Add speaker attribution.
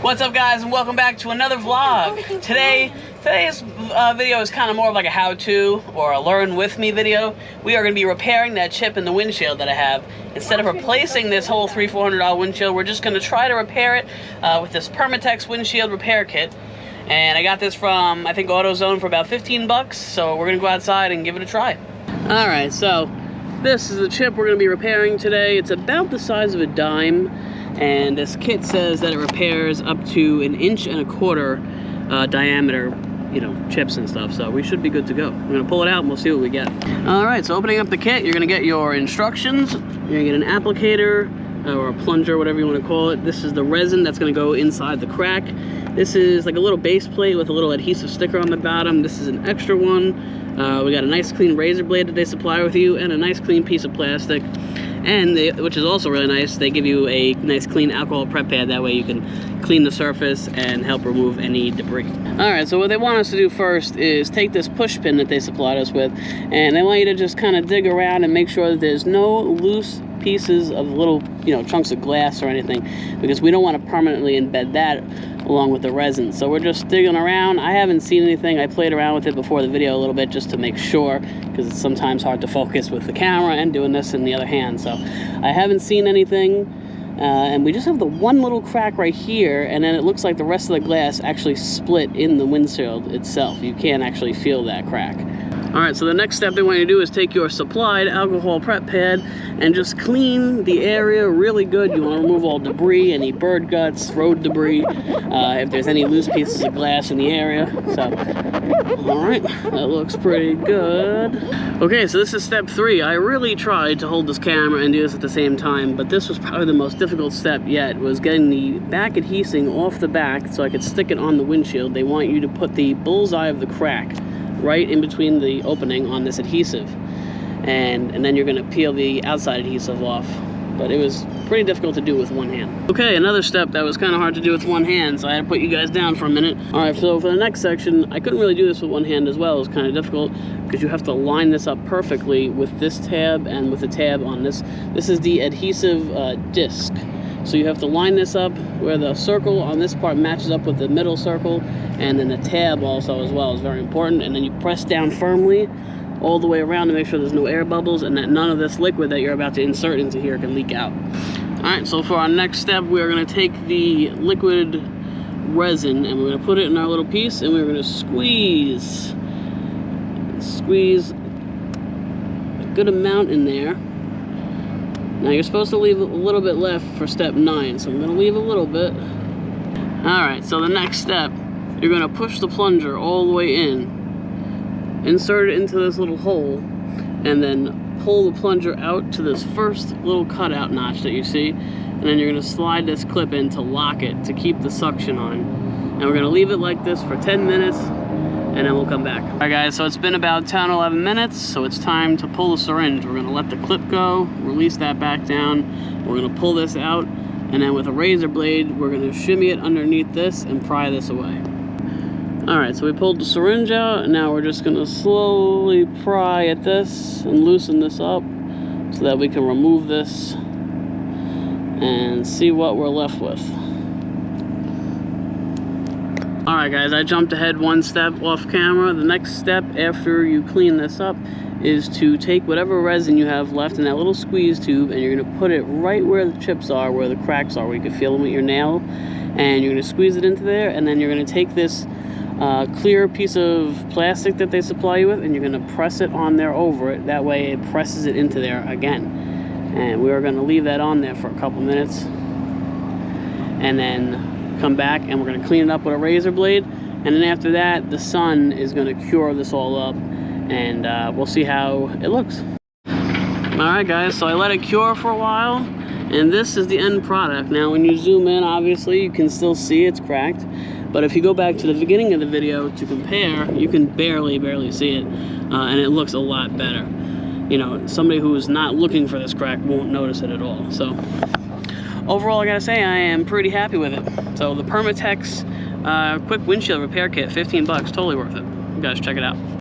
Speaker 1: What's up, guys, and welcome back to another vlog. Today's video is kind of more of like a how-to or a learn with me video. We are going to be repairing that chip in the windshield that I have. Instead of replacing this whole $300-400 windshield, we're just going to try to repair it with this Permatex windshield repair kit. And I got this from, I think, AutoZone for about 15 bucks, so we're going to go outside and give it a try. Alright, so this is the chip we're going to be repairing today. It's about the size of a dime. And this kit says that it repairs up to 1.25 inch diameter, chips and stuff. So we should be good to go. I'm gonna pull it out and we'll see what we get. All right, so opening up the kit, you're gonna get your instructions. You're gonna get an applicator or a plunger, whatever you want to call it. This is the resin that's gonna go inside the crack. This is like a little base plate with a little adhesive sticker on the bottom. This is an extra one. We got a nice clean razor blade that they supply with you and a nice clean piece of plastic. And which is also really nice, they give you a nice clean alcohol prep pad. That way you can clean the surface and help remove any debris. Alright, so what they want us to do first is take this push pin that they supplied us with, and they want you to just kind of dig around and make sure that there's no loose pieces of little, chunks of glass or anything, because we don't want to permanently embed that along with the resin. So we're just digging around. I haven't seen anything. I played around with it before the video a little bit just to make sure, because it's sometimes hard to focus with the camera and doing this in the other hand. So I haven't seen anything, and we just have the one little crack right here, and then it looks like the rest of the glass actually split in the windshield itself. You can't actually feel that crack. Alright, so the next step they want you to do is take your supplied alcohol prep pad and just clean the area really good. You want to remove all debris, any bird guts, road debris, if there's any loose pieces of glass in the area. So, alright, that looks pretty good. Okay, so this is step 3. I really tried to hold this camera and do this at the same time, but this was probably the most difficult step yet, was getting the back adhesing off the back so I could stick it on the windshield. They want you to put the bullseye of the crack right in between the opening on this adhesive, and then you're going to peel the outside adhesive off. But it was pretty difficult to do with one hand. Okay, another step that was kind of hard to do with one hand, so I had to put you guys down for a minute. Alright, so for the next section, I couldn't really do this with one hand as well. It was kind of difficult because you have to line this up perfectly with this tab and with the tab on this. This is the adhesive disc. So you have to line this up where the circle on this part matches up with the middle circle, and then the tab also as well is very important. And then you press down firmly all the way around to make sure there's no air bubbles and that none of this liquid that you're about to insert into here can leak out. Alright, so for our next step, we're going to take the liquid resin and we're going to put it in our little piece, and we're going to squeeze a good amount in there. Now you're supposed to leave a little bit left for step 9, so I'm going to leave a little bit. Alright, so the next step, you're going to push the plunger all the way in, insert it into this little hole, and then pull the plunger out to this first little cutout notch that you see, and then you're going to slide this clip in to lock it, to keep the suction on. And we're going to leave it like this for 10 minutes, and then we'll come back. Alright guys, so it's been about 10 or 11 minutes, so it's time to pull the syringe. We're going to let the clip go, release that back down, we're going to pull this out, and then with a razor blade, we're going to shimmy it underneath this and pry this away. Alright, so we pulled the syringe out, and now we're just going to slowly pry at this and loosen this up so that we can remove this and see what we're left with. Alright guys, I jumped ahead one step off camera. The next step after you clean this up is to take whatever resin you have left in that little squeeze tube, and you're going to put it right where the chips are, where the cracks are, where you can feel them with your nail, and you're going to squeeze it into there, and then you're going to take this clear piece of plastic that they supply you with, and you're going to press it on there over it. That way it presses it into there again. And we are going to leave that on there for a couple minutes, and then come back and we're going to clean it up with a razor blade, and then after that the sun is going to cure this all up, and we'll see how it looks. Alright guys, so I let it cure for a while, and this is the end product. Now when you zoom in, obviously you can still see it's cracked, but if you go back to the beginning of the video to compare, you can barely see it, and it looks a lot better. Somebody who is not looking for this crack won't notice it at all. So overall, I gotta say, I am pretty happy with it. So the Permatex quick windshield repair kit, 15 bucks, totally worth it. You guys check it out.